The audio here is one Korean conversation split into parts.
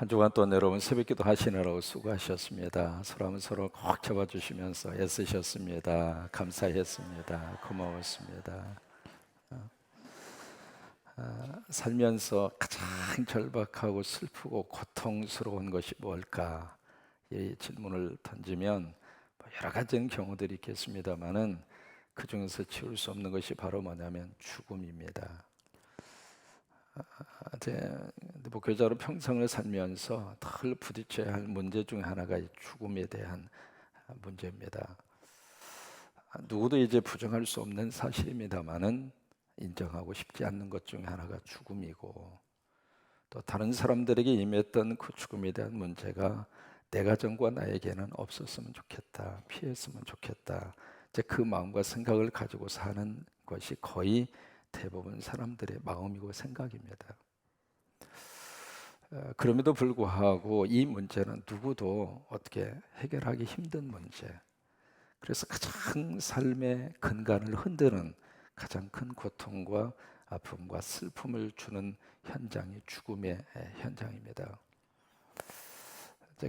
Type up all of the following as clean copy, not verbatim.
한 주간 또 여러분 새벽기도 하시느라고 수고하셨습니다. 서로 한번 서로 꼭 잡아주시면서 애쓰셨습니다. 감사했습니다. 고마웠습니다. 살면서 가장 절박하고 슬프고 고통스러운 것이 뭘까? 이 질문을 던지면 여러 가지 경우들이 있겠습니다만은 그 중에서 지울 수 없는 것이 바로 뭐냐면 죽음입니다. 목회자로 평생을 살면서 늘 부딪혀야 할 문제 중 하나가 이 죽음에 대한 문제입니다. 누구도 이제 부정할 수 없는 사실입니다만은 인정하고 싶지 않는 것 중 하나가 죽음이고, 또 다른 사람들에게 임했던 그 죽음에 대한 문제가 내 가정과 나에게는 없었으면 좋겠다, 피했으면 좋겠다, 이제 그 마음과 생각을 가지고 사는 것이 거의 대부분 사람들의 마음이고 생각입니다. 그럼에도 불구하고 이 문제는 누구도 어떻게 해결하기 힘든 문제, 그래서 가장 삶의 근간을 흔드는 가장 큰 고통과 아픔과 슬픔을 주는 현장이 죽음의 현장입니다.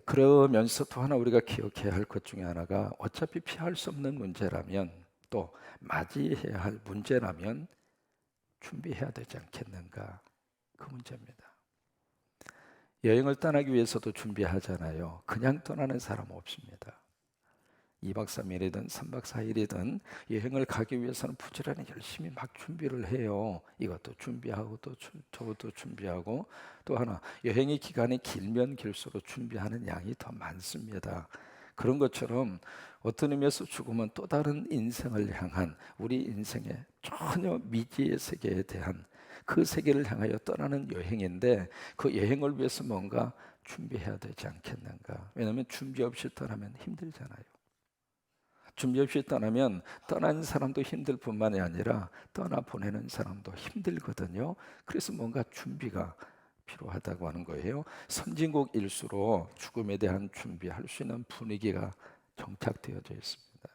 그러면서 또 하나 우리가 기억해야 할 것 중에 하나가, 어차피 피할 수 없는 문제라면, 또 맞이해야 할 문제라면 준비해야 되지 않겠는가, 그 문제입니다. 여행을 떠나기 위해서도 준비하잖아요. 그냥 떠나는 사람 없습니다. 2박 3일이든 3박 4일이든 여행을 가기 위해서는 부지런히 열심히 막 준비를 해요. 이것도 준비하고 또 저것도 준비하고, 또 하나 여행의 기간이 길면 길수록 준비하는 양이 더 많습니다. 그런 것처럼 어떤 의미에서 죽음은 또 다른 인생을 향한, 우리 인생의 전혀 미지의 세계에 대한 그 세계를 향하여 떠나는 여행인데, 그 여행을 위해서 뭔가 준비해야 되지 않겠는가. 왜냐하면 준비 없이 떠나면 힘들잖아요. 준비 없이 떠나면 떠난 사람도 힘들 뿐만이 아니라 떠나보내는 사람도 힘들거든요. 그래서 뭔가 준비가 필요하다고 하는 거예요. 선진국일수록 죽음에 대한 준비할 수 있는 분위기가 정착되어져 있습니다.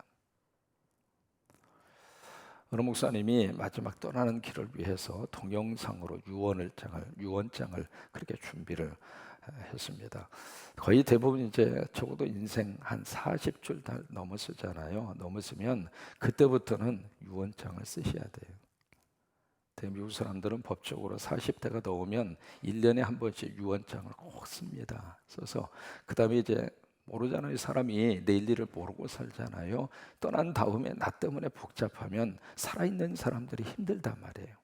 어느 목사님이 마지막 떠나는 길을 위해서 동영상으로 유언장을 그렇게 준비를 했습니다. 거의 대부분 이제 적어도 인생 한 40줄 다 넘었잖아요. 넘었으면 그때부터는 유언장을 쓰셔야 돼요. 미국 사람들은 법적으로 40대가 넘으면 1년에 한 번씩 유언장을 꼭 씁니다. 써서 그 다음에 이제 모르잖아요. 사람이 내일 일을 모르고 살잖아요. 떠난 다음에 나 때문에 복잡하면 살아있는 사람들이 힘들단 말이에요.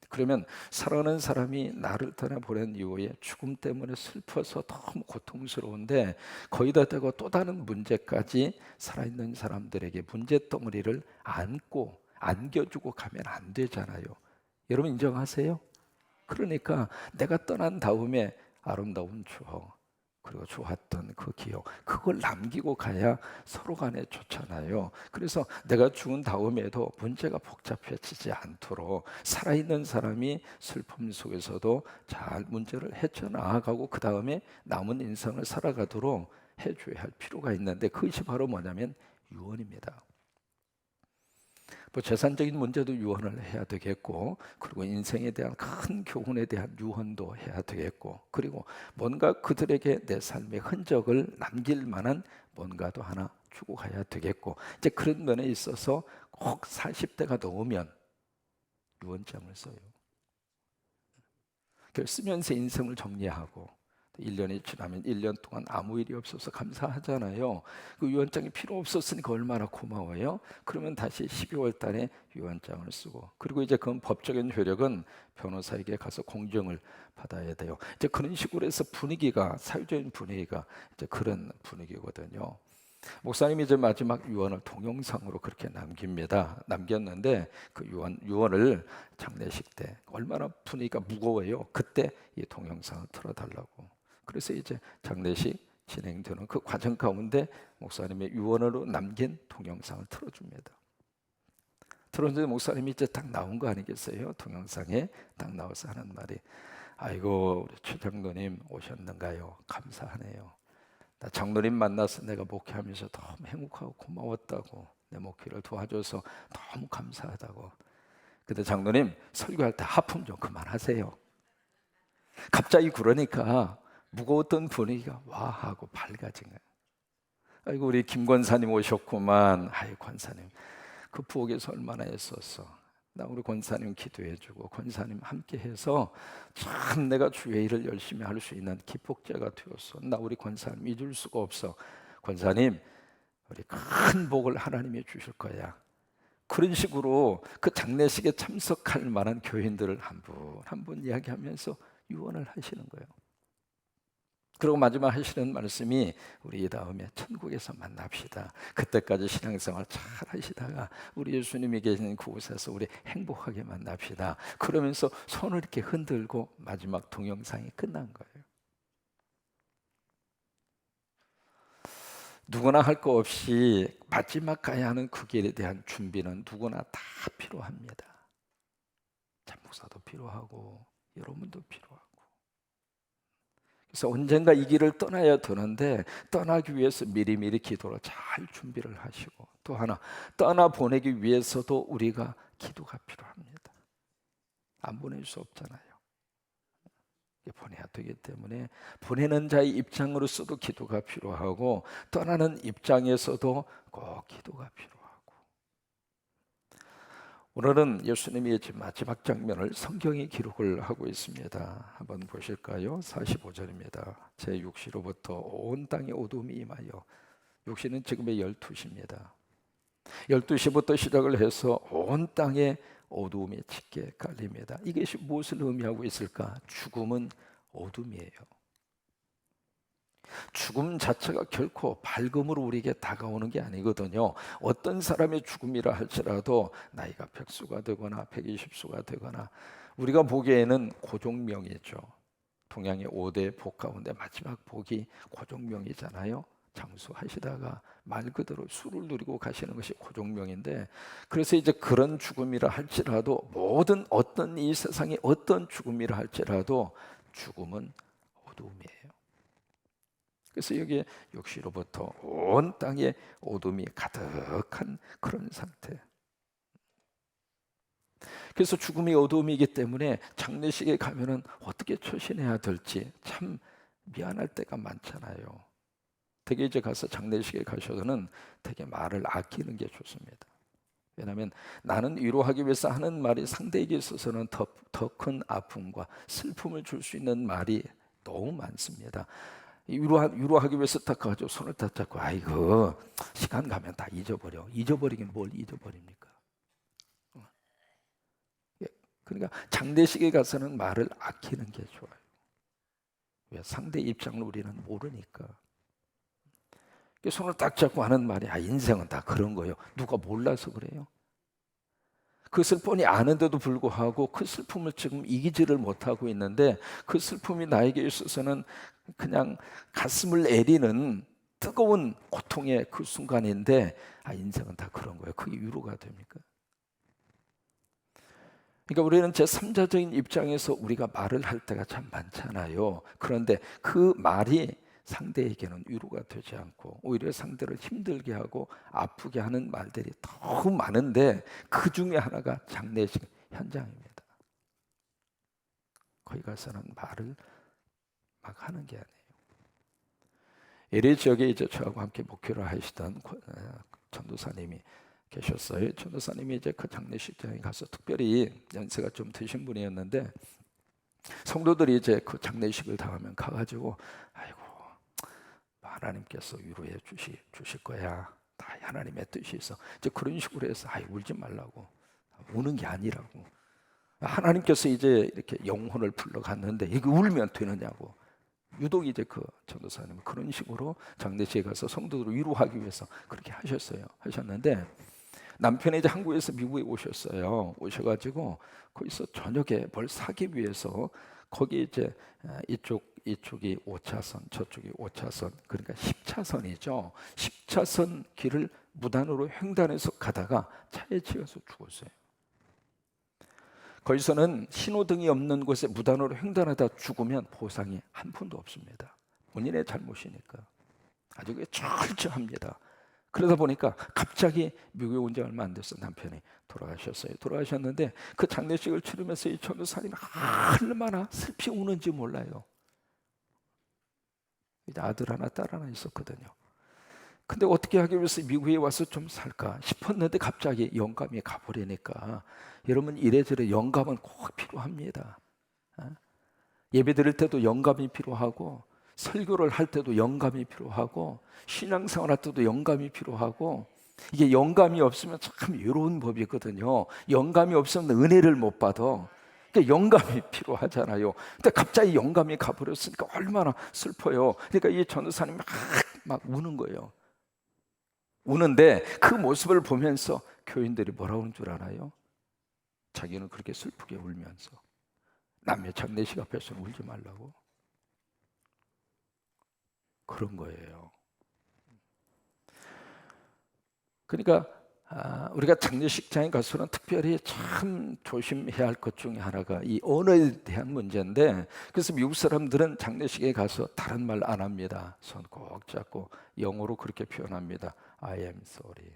그러면 사랑하는 사람이 나를 떠나보낸 이후에 죽음 때문에 슬퍼서 너무 고통스러운데, 거기다 대고 또 다른 문제까지 살아있는 사람들에게 문제덩어리를 안겨주고 가면 안 되잖아요. 여러분 인정하세요? 그러니까 내가 떠난 다음에 아름다운 추억, 그리고 좋았던 그 기억, 그걸 남기고 가야 서로 간에 좋잖아요. 그래서 내가 죽은 다음에도 문제가 복잡해지지 않도록 살아있는 사람이 슬픔 속에서도 잘 문제를 헤쳐나가고 그 다음에 남은 인생을 살아가도록 해줘야 할 필요가 있는데, 그것이 바로 뭐냐면 유언입니다. 뭐 재산적인 문제도 유언을 해야 되겠고, 그리고 인생에 대한 큰 교훈에 대한 유언도 해야 되겠고, 그리고 뭔가 그들에게 내 삶의 흔적을 남길 만한 뭔가도 하나 주고 가야 되겠고, 이제 그런 면에 있어서 꼭 40대가 넘으면 유언장을 써요. 그걸 쓰면서 인생을 정리하고, 1년이 지나면 1년 동안 아무 일이 없어서 감사하잖아요. 그 유언장이 필요 없었으니까 얼마나 고마워요. 그러면 다시 12월 달에 유언장을 쓰고, 그리고 이제 그 법적인 효력은 변호사에게 가서 공정을 받아야 돼요. 이제 그런 식으로 해서 분위기가, 사회적인 분위기가 이제 그런 분위기거든요. 목사님이 이제 마지막 유언을 동영상으로 그렇게 남겼는데, 그 유언을 장례식 때 얼마나 분위기가 무거워요. 그때 이 동영상을 틀어달라고. 그래서 이제 장례식 진행되는 그 과정 가운데 목사님의 유언으로 남긴 동영상을 틀어줍니다. 틀어주는데 목사님이 이제 딱 나온 거 아니겠어요? 동영상에 딱 나와서 하는 말이, 아이고 우리 최 장로님 오셨는가요? 감사하네요. 나 장로님 만나서 내가 목회하면서 너무 행복하고 고마웠다고, 내 목회를 도와줘서 너무 감사하다고. 근데 장로님 설교할 때 하품 좀 그만하세요. 갑자기 그러니까 무거웠던 분위기가 와 하고 밝아진 거예요. 아이고 우리 김 권사님 오셨구만. 아이 권사님 그 부엌에서 얼마나 애썼어. 나 우리 권사님 기도해주고 권사님 함께해서 참 내가 주의 일을 열심히 할 수 있는 기폭제가 되었어. 나 우리 권사님 잊을 수가 없어. 권사님 우리 큰 복을 하나님이 주실 거야. 그런 식으로 그 장례식에 참석할 만한 교인들을 한 분 한 분 이야기하면서 유언을 하시는 거예요. 그리고 마지막 하시는 말씀이 우리 이 다음에 천국에서 만납시다. 그때까지 신앙생활 잘 하시다가 우리 예수님이 계시는 그곳에서 우리 행복하게 만납시다. 그러면서 손을 이렇게 흔들고 마지막 동영상이 끝난 거예요. 누구나 할 거 없이 마지막 가야 하는 그 길에 대한 준비는 누구나 다 필요합니다. 목사도 필요하고 여러분도 필요하고. 그래서 언젠가 이 길을 떠나야 되는데 떠나기 위해서 미리미리 기도로 잘 준비를 하시고, 또 하나 떠나보내기 위해서도 우리가 기도가 필요합니다. 안 보낼 수 없잖아요. 보내야 되기 때문에 보내는 자의 입장으로서도 기도가 필요하고 떠나는 입장에서도 꼭 기도가 필요하고. 오늘은 예수님의 마지막 장면을 성경이 기록을 하고 있습니다. 한번 보실까요? 45절입니다. 제 6시로부터 온 땅에 어둠이 임하여, 6시는 지금의 12시입니다. 12시부터 시작을 해서 온 땅에 어둠이 짙게 깔립니다. 이것이 무엇을 의미하고 있을까? 죽음은 어둠이에요. 죽음 자체가 결코 밝음으로 우리에게 다가오는 게 아니거든요. 어떤 사람의 죽음이라 할지라도 나이가 100수가 되거나 120수가 되거나, 우리가 보기에는 고종명이죠. 동양의 5대 복 가운데 마지막 복이 고종명이잖아요. 장수하시다가 말 그대로 수를 누리고 가시는 것이 고종명인데, 그래서 이제 그런 죽음이라 할지라도, 모든 어떤 이 세상의 어떤 죽음이라 할지라도 죽음은 어둠이에요. 그래서 여기에 육시로부터 온 땅에 어둠이 가득한 그런 상태. 그래서 죽음이 어둠이기 때문에 장례식에 가면은 어떻게 처신해야 될지 참 미안할 때가 많잖아요. 되게 이제 가서 장례식에 가셔서는 되게 말을 아끼는 게 좋습니다. 왜냐하면 나는 위로하기 위해서 하는 말이 상대에게 있어서는 더 큰 아픔과 슬픔을 줄 수 있는 말이 너무 많습니다. 위로하기 위해서 딱 가지고 손을 딱 잡고, 아이고 시간 가면 다 잊어버려. 잊어버리긴 뭘 잊어버립니까? 그러니까 장례식에 가서는 말을 아끼는 게 좋아요. 왜? 상대 입장을 우리는 모르니까. 손을 딱 잡고 하는 말이, 인생은 다 그런 거예요. 누가 몰라서 그래요? 그것을 뻔히 아는데도 불구하고 그 슬픔을 지금 이기지를 못하고 있는데, 그 슬픔이 나에게 있어서는 그냥 가슴을 애리는 뜨거운 고통의 그 순간인데, 인생은 다 그런 거예요. 그게 위로가 됩니까? 그러니까 우리는 제3자적인 입장에서 우리가 말을 할 때가 참 많잖아요. 그런데 그 말이 상대에게는 위로가 되지 않고 오히려 상대를 힘들게 하고 아프게 하는 말들이 너무 많은데, 그 중에 하나가 장례식 현장입니다. 거기 가서는 말을 막 하는 게 아니에요. LA 지역에 이제 저하고 함께 목회를 하시던 전도사님이 계셨어요. 전도사님이 이제 그 장례식장에 가서, 특별히 연세가 좀 드신 분이었는데, 성도들이 이제 그 장례식을 당하면 가가지고, 아이고 하나님께서 위로해 주실 거야. 다 하나님의 뜻이 있어. 이제 그런 식으로 해서, 울지 말라고, 우는 게 아니라고. 하나님께서 이제 이렇게 영혼을 불러갔는데 이게 울면 되느냐고. 유독 이제 그 전도사님은 그런 식으로 장례식에 가서 성도들을 위로하기 위해서 그렇게 하셨는데, 남편이 이제 한국에서 미국에 오셨어요. 오셔가지고 거기서 저녁에 뭘 사기 위해서, 거기 이제 이쪽이 5차선, 저쪽이 5차선, 그러니까 10차선이죠. 10차선 길을 무단으로 횡단해서 가다가 차에 치여서 죽었어요. 거기서는 신호등이 없는 곳에 무단으로 횡단하다 죽으면 보상이 한 푼도 없습니다. 본인의 잘못이니까 아주 철저합니다. 그러다 보니까 갑자기 미국에 온 지 얼마 안 됐어 남편이 돌아가셨어요. 돌아가셨는데 그 장례식을 치르면서 이 전도사님이 얼마나 슬피 우는지 몰라요. 이제 아들 하나 딸 하나 있었거든요. 근데 어떻게 하기 위해서 미국에 와서 좀 살까 싶었는데 갑자기 영감이 가버리니까, 여러분 이래저래 영감은 꼭 필요합니다. 어? 예배 드릴 때도 영감이 필요하고, 설교를 할 때도 영감이 필요하고, 신앙생활 할 때도 영감이 필요하고, 이게 영감이 없으면 참 외로운 법이거든요. 영감이 없으면 은혜를 못 받아. 그러니까 영감이 필요하잖아요. 근데 갑자기 영감이 가버렸으니까 얼마나 슬퍼요. 그러니까 이 전도사님이 막 우는 거예요. 우는데 그 모습을 보면서 교인들이 뭐라고 하는 줄 알아요? 자기는 그렇게 슬프게 울면서 남의 장례식 앞에서는 울지 말라고, 그런 거예요. 그러니까 우리가 장례식장에 가서는 특별히 참 조심해야 할 것 중에 하나가 이 언어에 대한 문제인데, 그래서 미국 사람들은 장례식에 가서 다른 말 안 합니다. 손 꼭 잡고 영어로 그렇게 표현합니다. I am sorry,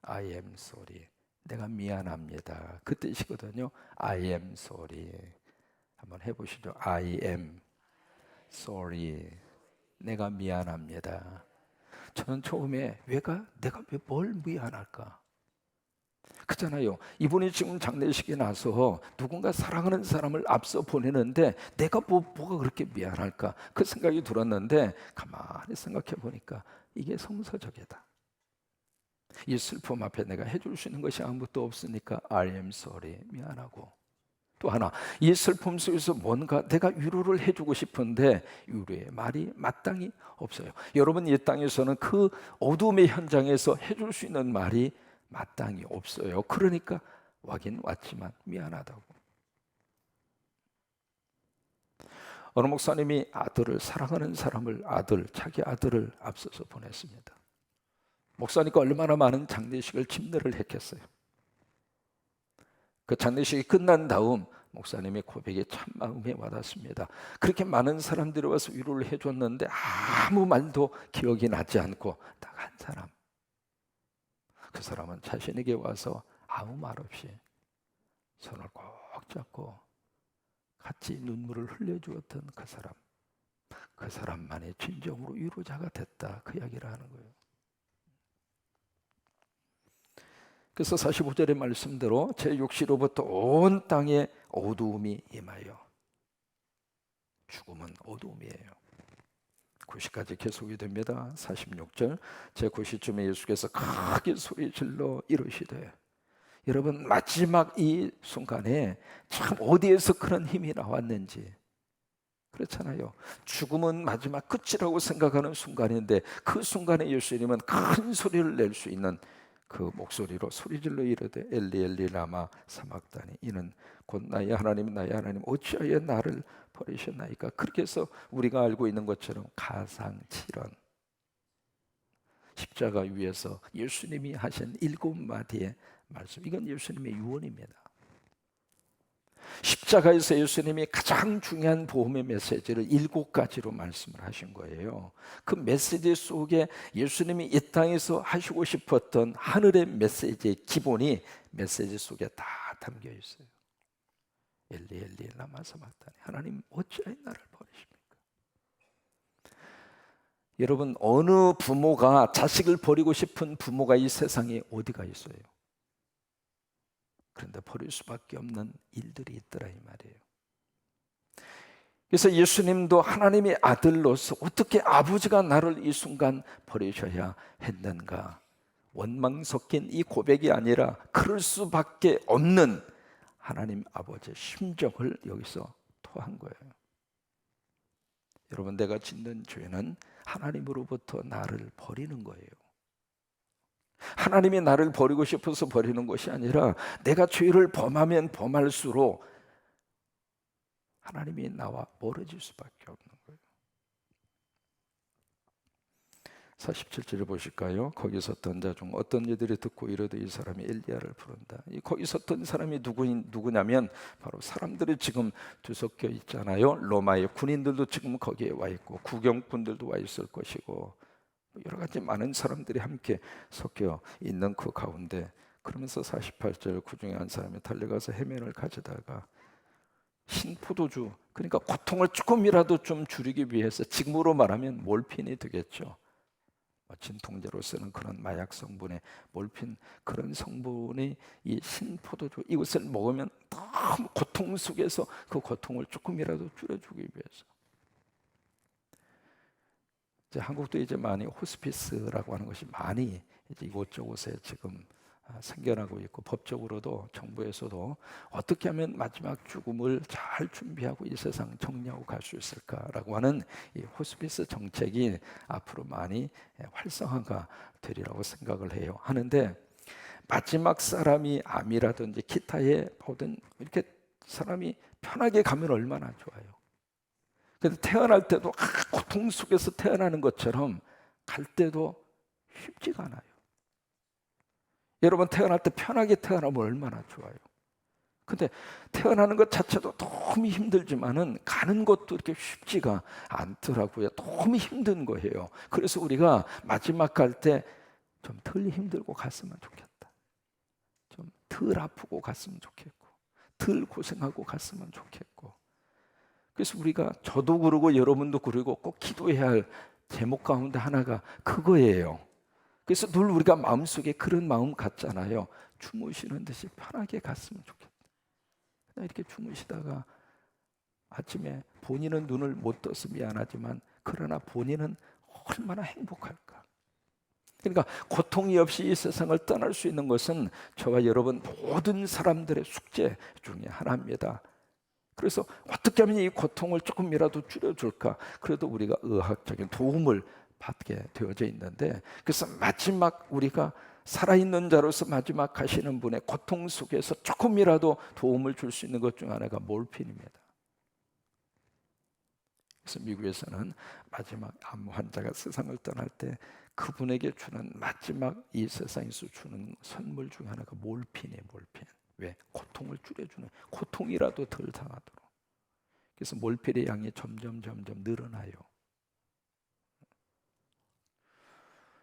I am sorry. 내가 미안합니다. 그 뜻이거든요. I am sorry. 한번 해보시죠. I am sorry. 내가 미안합니다. 저는 처음에 내가 왜 뭘 미안할까? 그잖아요. 이분이 지금 장례식에 나서 누군가 사랑하는 사람을 앞서 보내는데 내가 뭐가 그렇게 미안할까? 그 생각이 들었는데 가만히 생각해 보니까 이게 성서적이다. 이 슬픔 앞에 내가 해줄 수 있는 것이 아무것도 없으니까 I am sorry, 미안하고, 또 하나, 이 슬픔 속에서 뭔가 내가 위로를 해주고 싶은데 위로의 말이 마땅히 없어요. 여러분, 이 땅에서는 그 어둠의 현장에서 해줄 수 있는 말이 마땅히 없어요. 그러니까 와긴 왔지만 미안하다고. 어느 목사님이 아들을, 사랑하는 사람을, 자기 아들을 앞서서 보냈습니다. 목사니까 얼마나 많은 장례식을 침례를 했겠어요. 그 장례식이 끝난 다음 목사님의 고백에 참 마음에 와닿습니다. 그렇게 많은 사람들이 와서 위로를 해줬는데 아무 말도 기억이 나지 않고 딱 한 사람, 그 사람은 자신에게 와서 아무 말 없이 손을 꼭 잡고 같이 눈물을 흘려주었던 그 사람만이 진정으로 위로자가 됐다, 그 이야기를 하는 거예요. 그래서 45절의 말씀대로 제 육시로부터 온 땅에 어두움이 임하여, 죽음은 어두움이에요. 90까지 계속이 됩니다. 46절, 제 90쯤에 예수께서 크게 소리질러 이르시되, 여러분 마지막 이 순간에 참 어디에서 그런 힘이 나왔는지, 그렇잖아요. 죽음은 마지막 끝이라고 생각하는 순간인데 그 순간에 예수님은 큰 소리를 낼 수 있는 그 목소리로 소리질러 이르되 엘리 엘리 라마 사막다니, 이는 곧 나의 하나님 나의 하나님 어찌하여 나를 버리셨나이까. 그렇게 해서 우리가 알고 있는 것처럼 가상칠언, 십자가 위에서 예수님이 하신 7마디의 말씀, 이건 예수님의 유언입니다. 십자가에서 예수님이 가장 중요한 복음의 메시지를 7가지로 말씀을 하신 거예요. 그 메시지 속에 예수님이 이 땅에서 하시고 싶었던 하늘의 메시지의 기본이 메시지 속에 다 담겨 있어요. 엘리 엘리 라마 사막다니, 하나님 어찌하여 나를 버리십니까? 여러분, 어느 부모가 자식을 버리고 싶은 부모가 이 세상에 어디가 있어요? 그런데 버릴 수밖에 없는 일들이 있더라, 이 말이에요. 그래서 예수님도 하나님의 아들로서 어떻게 아버지가 나를 이 순간 버리셔야 했는가, 원망 섞인 이 고백이 아니라 그럴 수밖에 없는 하나님 아버지의 심정을 여기서 토한 거예요. 여러분, 내가 짓는 죄는 하나님으로부터 나를 버리는 거예요. 하나님이 나를 버리고 싶어서 버리는 것이 아니라 내가 죄를 범하면 범할수록 하나님이 나와 멀어질 수밖에 없는 거예요. 47절을 보실까요? 거기 섰던 자 중 어떤 이들이 듣고 이르되 이 사람이 엘리야를 부른다. 거기 섰던 사람이 누구냐면 바로 사람들이 지금 뒤섞여 있잖아요. 로마의 군인들도 지금 거기에 와 있고 구경꾼들도 와 있을 것이고 여러 가지 많은 사람들이 함께 섞여 있는 그 가운데, 그러면서 48절, 그 중에 한 사람이 달려가서 해면을 가져다가 신포도주, 그러니까 고통을 조금이라도 좀 줄이기 위해서 지금으로 말하면 몰핀이 되겠죠. 진통제로 쓰는 그런 마약 성분의 몰핀, 그런 성분이 이 신포도주, 이것을 먹으면 너무 고통 속에서 그 고통을 조금이라도 줄여주기 위해서. 이제 한국도 이제 많이 호스피스라고 하는 것이 많이 이제 이곳저곳에 지금 생겨나고 있고, 법적으로도 정부에서도 어떻게 하면 마지막 죽음을 잘 준비하고 이 세상 정리하고 갈 수 있을까라고 하는 이 호스피스 정책이 앞으로 많이 활성화가 되리라고 생각을 해요. 하는데 마지막 사람이 암이라든지 기타에 보든 이렇게 사람이 편하게 가면 얼마나 좋아요. 그래서 태어날 때도 고통 속에서 태어나는 것처럼 갈 때도 쉽지가 않아요. 여러분 태어날 때 편하게 태어나면 얼마나 좋아요. 근데 태어나는 것 자체도 너무 힘들지만은 가는 것도 이렇게 쉽지가 않더라고요. 너무 힘든 거예요. 그래서 우리가 마지막 갈 때 좀 덜 힘들고 갔으면 좋겠다. 좀 덜 아프고 갔으면 좋겠고, 덜 고생하고 갔으면 좋겠고. 그래서 우리가, 저도 그러고 여러분도 그러고 꼭 기도해야 할 제목 가운데 하나가 그거예요. 그래서 늘 우리가 마음속에 그런 마음 갖잖아요. 주무시는 듯이 편하게 갔으면 좋겠다. 이렇게 주무시다가 아침에 본인은 눈을 못 떠서 미안하지만 그러나 본인은 얼마나 행복할까. 그러니까 고통이 없이 이 세상을 떠날 수 있는 것은 저와 여러분 모든 사람들의 숙제 중에 하나입니다. 그래서 어떻게 하면 이 고통을 조금이라도 줄여줄까. 그래도 우리가 의학적인 도움을 받게 되어져 있는데, 그래서 마지막 우리가 살아있는 자로서 마지막 가시는 분의 고통 속에서 조금이라도 도움을 줄 수 있는 것 중 하나가 몰핀입니다. 그래서 미국에서는 마지막 암 환자가 세상을 떠날 때 그분에게 주는 마지막 이 세상에서 주는 선물 중 하나가 몰핀이에요. 몰핀. 왜? 고통을 줄여주는, 고통이라도 덜 당하도록. 그래서 몰핀의 양이 점점 늘어나요.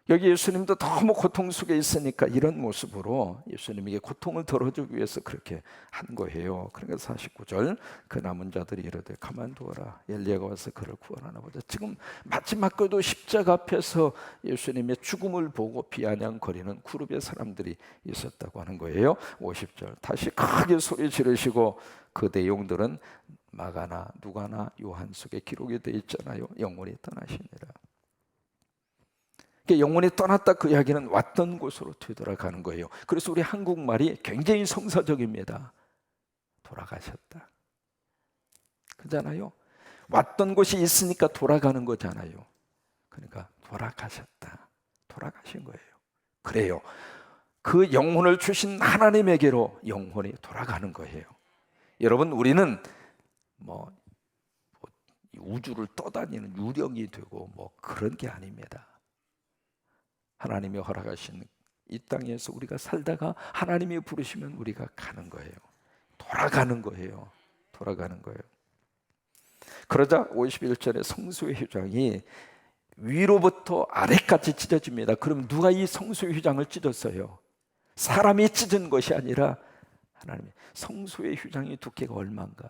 여기 예수님도 너무 고통 속에 있으니까 이런 모습으로 예수님에게 고통을 덜어주기 위해서 그렇게 한 거예요. 그러니까 49절, 그 남은 자들이 이르되 가만두어라, 엘리야가 와서 그를 구원하나 보자. 지금 마지막에도 십자가 앞에서 예수님의 죽음을 보고 비아냥거리는 그룹의 사람들이 있었다고 하는 거예요. 50절, 다시 크게 소리 지르시고, 그 내용들은 마가나 누가나 요한 속에 기록이 되어 있잖아요. 영원히 떠나시니라. 영혼이 떠났다, 그 이야기는 왔던 곳으로 되돌아가는 거예요. 그래서 우리 한국말이 굉장히 성서적입니다. 돌아가셨다. 그잖아요. 왔던 곳이 있으니까 돌아가는 거잖아요. 그러니까 돌아가셨다. 돌아가신 거예요. 그래요. 그 영혼을 주신 하나님에게로 영혼이 돌아가는 거예요. 여러분, 우리는 우주를 떠다니는 유령이 되고 그런 게 아닙니다. 하나님이 허락하신 이 땅에서 우리가 살다가 하나님이 부르시면 우리가 가는 거예요. 돌아가는 거예요. 돌아가는 거예요. 그러자 51절에 성소의 휘장이 위로부터 아래까지 찢어집니다. 그럼 누가 이 성소의 휘장을 찢었어요? 사람이 찢은 것이 아니라 하나님이. 성소의 휘장이 두께가 얼마인가?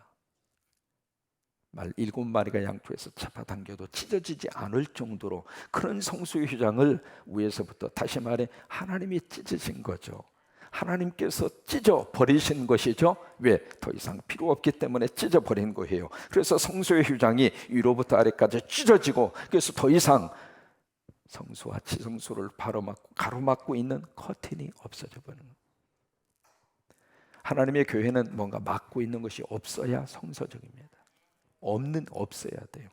말 7마리가 양쪽에서 잡아당겨도 찢어지지 않을 정도로 그런 성소의 휘장을 위에서부터, 다시 말해 하나님이 찢으신 거죠. 하나님께서 찢어 버리신 것이죠. 왜? 더 이상 필요 없기 때문에 찢어 버린 거예요. 그래서 성소의 휘장이 위로부터 아래까지 찢어지고, 그래서 더 이상 성소와 지성소를 가로막고 있는 커튼이 없어져 버리는 거예요. 하나님의 교회는 뭔가 막고 있는 것이 없어야 성서적입니다. 없어야 돼요.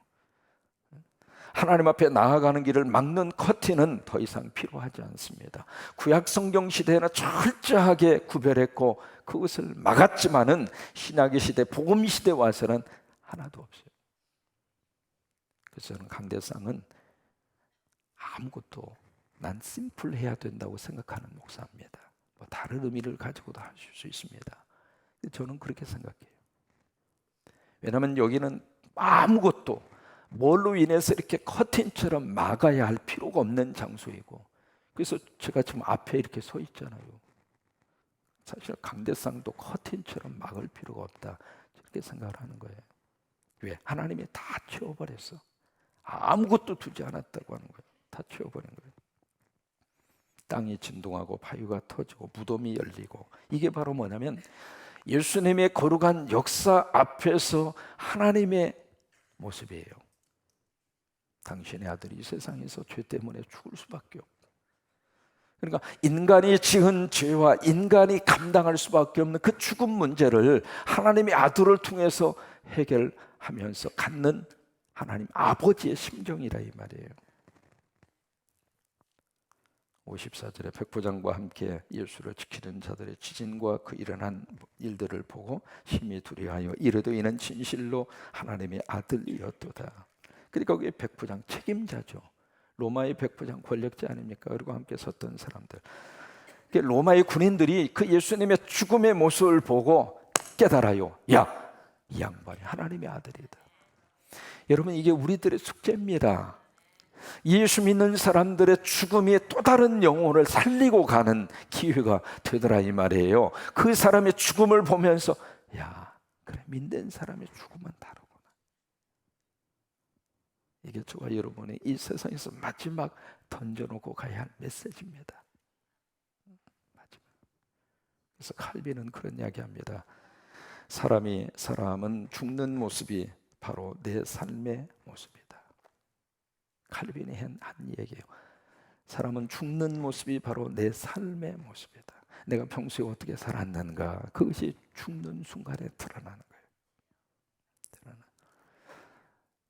하나님 앞에 나아가는 길을 막는 커튼은 더 이상 필요하지 않습니다. 구약 성경 시대에는 철저하게 구별했고 그것을 막았지만은 신약의 시대, 복음 시대 와서는 하나도 없어요. 그래서 저는 강대상은 아무것도, 난 심플해야 된다고 생각하는 목사입니다. 다른 의미를 가지고도 하실 수 있습니다. 저는 그렇게 생각해요. 왜냐하면 여기는 아무것도 뭘로 인해서 이렇게 커튼처럼 막아야 할 필요가 없는 장소이고, 그래서 제가 지금 앞에 이렇게 서 있잖아요. 사실 강대상도 커튼처럼 막을 필요가 없다, 그렇게 생각을 하는 거예요. 왜? 하나님이 다 채워버렸어. 아무것도 두지 않았다고 하는 거예요. 다 채워버린 거예요. 땅이 진동하고 바위가 터지고 무덤이 열리고, 이게 바로 뭐냐면 예수님의 거룩한 역사 앞에서 하나님의 모습이에요. 당신의 아들이 이 세상에서 죄 때문에 죽을 수밖에 없고, 그러니까 인간이 지은 죄와 인간이 감당할 수밖에 없는 그 죽음 문제를 하나님의 아들을 통해서 해결하면서 갖는 하나님 아버지의 심정이라 이 말이에요. 54절에 백부장과 함께 예수를 지키는 자들의 지진과 그 일어난 일들을 보고 심히 두려워하여 이르되 이는 진실로 하나님의 아들이었도다. 그러니까 그게 백부장 책임자죠. 로마의 백부장 권력자 아닙니까? 그리고 함께 섰던 사람들, 로마의 군인들이 그 예수님의 죽음의 모습을 보고 깨달아요. 야, 이 양반이 하나님의 아들이다. 여러분, 이게 우리들의 숙제입니다. 예수 믿는 사람들의 죽음이 또 다른 영혼을 살리고 가는 기회가 되더라 이 말이에요. 그 사람의 죽음을 보면서 야, 그래, 믿는 사람의 죽음은 다르구나. 이게 저와 여러분이 이 세상에서 마지막 던져놓고 가야 할 메시지입니다. 마지막. 그래서 칼빈은 그런 이야기합니다. 사람은 죽는 모습이 바로 내 삶의 모습이다. 칼빈이 한 얘기예요. 사람은 죽는 모습이 바로 내 삶의 모습이다. 내가 평소에 어떻게 살았는가, 그것이 죽는 순간에 드러나는 거예요.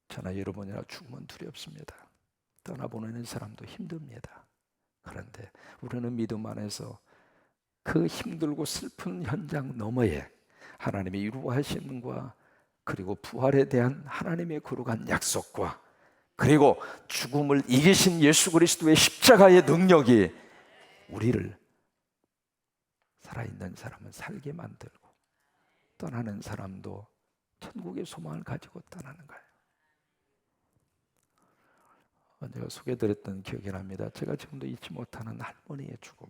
저나 여러분이나 죽으면 두렵습니다. 떠나보내는 사람도 힘듭니다. 그런데 우리는 믿음 안에서 그 힘들고 슬픈 현장 너머에 하나님의 이루하시는 것과 그리고 부활에 대한 하나님의 거룩한 약속과 그리고 죽음을 이기신 예수 그리스도의 십자가의 능력이 우리를, 살아있는 사람은 살게 만들고 떠나는 사람도 천국의 소망을 가지고 떠나는 거예요. 제가 소개드렸던 기억이 납니다. 제가 지금도 잊지 못하는 할머니의 죽음.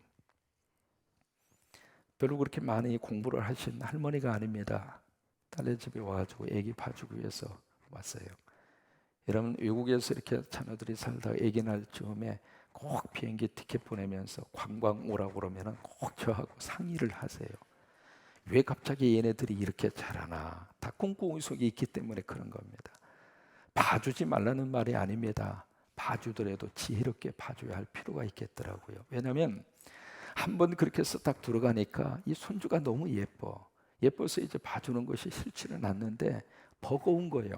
별로 그렇게 많이 공부를 하신 할머니가 아닙니다. 딸네 집에 와가지고 애기 봐주기 위해서 왔어요. 여러분, 외국에서 이렇게 자녀들이 살다가 아기 날 즈음에 꼭 비행기 티켓 보내면서 관광 오라고 그러면 꼭 저하고 상의를 하세요. 왜 갑자기 얘네들이 이렇게 자라나? 다 꿍꿍이 속에 있기 때문에 그런 겁니다. 봐주지 말라는 말이 아닙니다. 봐주더라도 지혜롭게 봐줘야 할 필요가 있겠더라고요. 왜냐하면 한번 그렇게 해서 딱 들어가니까 이 손주가 너무 예뻐서 이제 봐주는 것이 싫지는 않는데 버거운 거예요.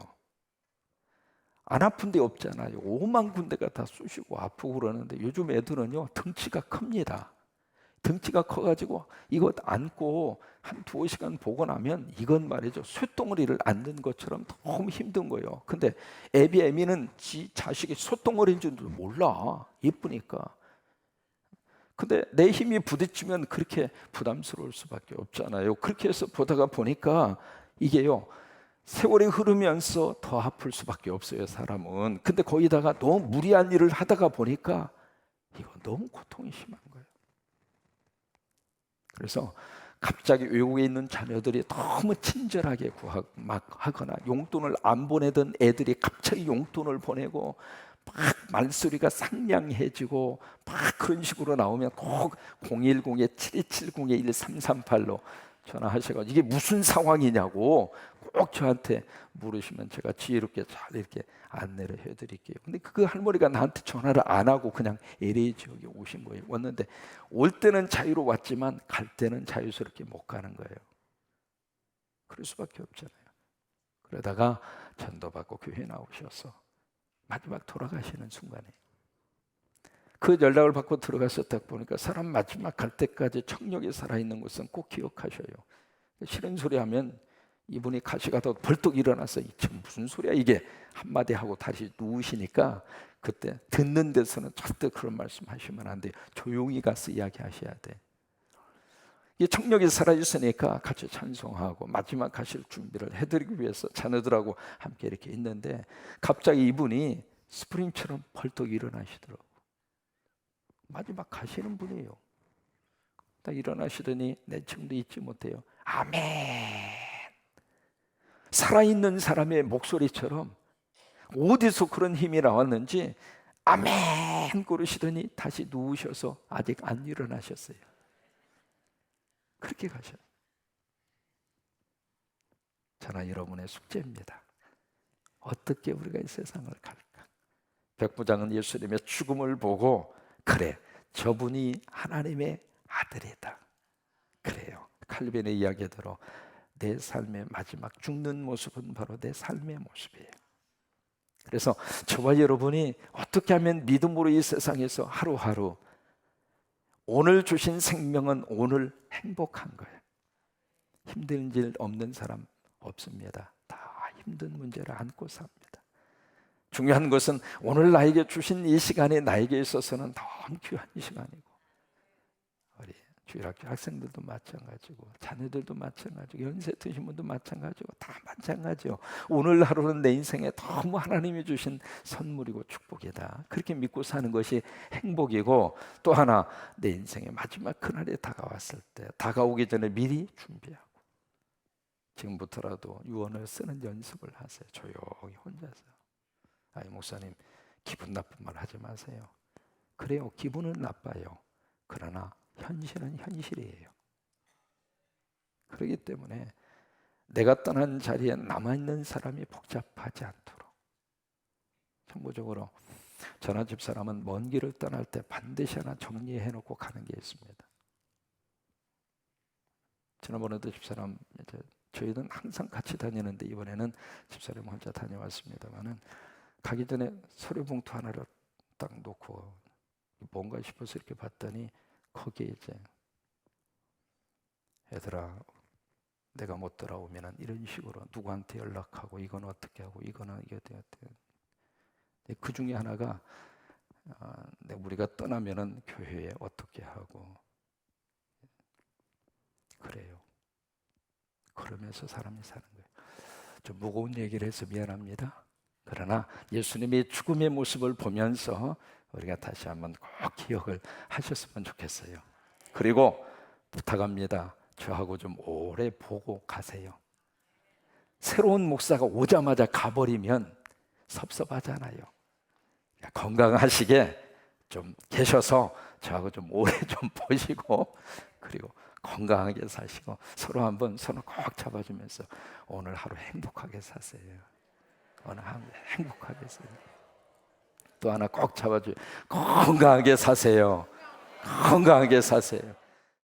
안 아픈 데 없잖아요. 5만 군데가 다 쑤시고 아프고 그러는데 요즘 애들은요, 덩치가 큽니다. 덩치가 커가지고 이것 안고 한 2시간 보고 나면 이건 말이죠, 쇳덩어리를 안는 것처럼 너무 힘든 거예요. 근데 애미는 지 자식이 쇳덩어리인 줄도 몰라. 예쁘니까. 근데 내 힘이 부딪히면 그렇게 부담스러울 수밖에 없잖아요. 그렇게 해서 보다가 보니까 이게요, 세월이 흐르면서 더 아플 수밖에 없어요, 사람은. 근데 거기다가 너무 무리한 일을 하다가 보니까 이거 너무 고통이 심한 거예요. 그래서 갑자기 외국에 있는 자녀들이 너무 친절하게 막 하거나 용돈을 안 보내던 애들이 갑자기 용돈을 보내고 막 말소리가 상냥해지고 막 그런 식으로 나오면 꼭 010-7270-1338로 전화하셔가지고 이게 무슨 상황이냐고 꼭 저한테 물으시면 제가 지혜롭게 잘 이렇게 안내를 해드릴게요. 근데 그 할머니가 나한테 전화를 안 하고 그냥 LA 지역에 오신 거예요. 왔는데 올 때는 자유로 왔지만 갈 때는 자유스럽게 못 가는 거예요. 그럴 수밖에 없잖아요. 그러다가 전도받고 교회 나오셔서 마지막 돌아가시는 순간에 그 연락을 받고 들어가서 딱 보니까 사람 마지막 갈 때까지 청력이 살아있는 것은 꼭 기억하셔요. 싫은 소리 하면 이분이 가시가다 벌떡 일어나서 지금 무슨 소리야 이게 한마디 하고 다시 누우시니까 그때 듣는 데서는 절대 그런 말씀 하시면 안 돼요. 조용히 가서 이야기하셔야 돼. 이 청력이 살아있으니까 같이 찬송하고 마지막 가실 준비를 해드리기 위해서 자녀들하고 함께 이렇게 있는데 갑자기 이분이 스프링처럼 벌떡 일어나시더라고. 마지막 가시는 분이에요. 딱 일어나시더니 내 지금도 잊지 못해요. 아멘. 살아있는 사람의 목소리처럼 어디서 그런 힘이 나왔는지 아멘 그러시더니 다시 누우셔서 아직 안 일어나셨어요. 그렇게 가셨어요. 저는 여러분의 숙제입니다. 어떻게 우리가 이 세상을 갈까? 백부장은 예수님의 죽음을 보고 그래, 저분이 하나님의 아들이다. 그래요. 칼빈의 이야기대로 내 삶의 마지막 죽는 모습은 바로 내 삶의 모습이에요. 그래서 저와 여러분이 어떻게 하면 믿음으로 이 세상에서 하루하루 오늘 주신 생명은 오늘 행복한 거예요. 힘든 일 없는 사람 없습니다. 다 힘든 문제를 안고 삽니다. 중요한 것은 오늘 나에게 주신 이 시간이 나에게 있어서는 너무 귀한 시간이고, 우리 주일학교 학생들도 마찬가지고 자녀들도 마찬가지고 연세 드신 분도 마찬가지고 다 마찬가지요. 오늘 하루는 내 인생에 너무 하나님이 주신 선물이고 축복이다. 그렇게 믿고 사는 것이 행복이고, 또 하나 내 인생의 마지막 그날이 다가왔을 때 다가오기 전에 미리 준비하고 지금부터라도 유언을 쓰는 연습을 하세요. 조용히 혼자서. 아니 목사님 기분 나쁜 말 하지 마세요. 그래요, 기분은 나빠요. 그러나 현실은 현실이에요. 그렇기 때문에 내가 떠난 자리에 남아있는 사람이 복잡하지 않도록, 참고적으로 저나 집사람은 먼 길을 떠날 때 반드시 하나 정리해놓고 가는 게 있습니다. 지난번에도 집사람, 저희는 항상 같이 다니는데 이번에는 집사람 혼자 다녀왔습니다만은 가기 전에 서류 봉투 하나를 딱 놓고 뭔가 싶어서 이렇게 봤더니 거기에 이제 얘들아 내가 못 돌아오면은 이런 식으로 누구한테 연락하고 이건 어떻게 하고 이거는 이게 어떻게 그 중에 하나가 우리가 떠나면은 교회에 어떻게 하고 그래요. 그러면서 사람이 사는 거예요. 좀 무거운 얘기를 해서 미안합니다. 그러나 예수님의 죽음의 모습을 보면서 우리가 다시 한번 꼭 기억을 하셨으면 좋겠어요. 그리고 부탁합니다. 저하고 좀 오래 보고 가세요. 새로운 목사가 오자마자 가버리면 섭섭하잖아요. 건강하시게 좀 계셔서 저하고 좀 오래 좀 보시고, 그리고 건강하게 사시고 서로 한번 손을 꼭 잡아주면서 오늘 하루 행복하게 사세요. 오늘 하루 행복하게 사세요. 또 하나 꼭 잡아줘요. 건강하게 사세요. 건강하게 사세요.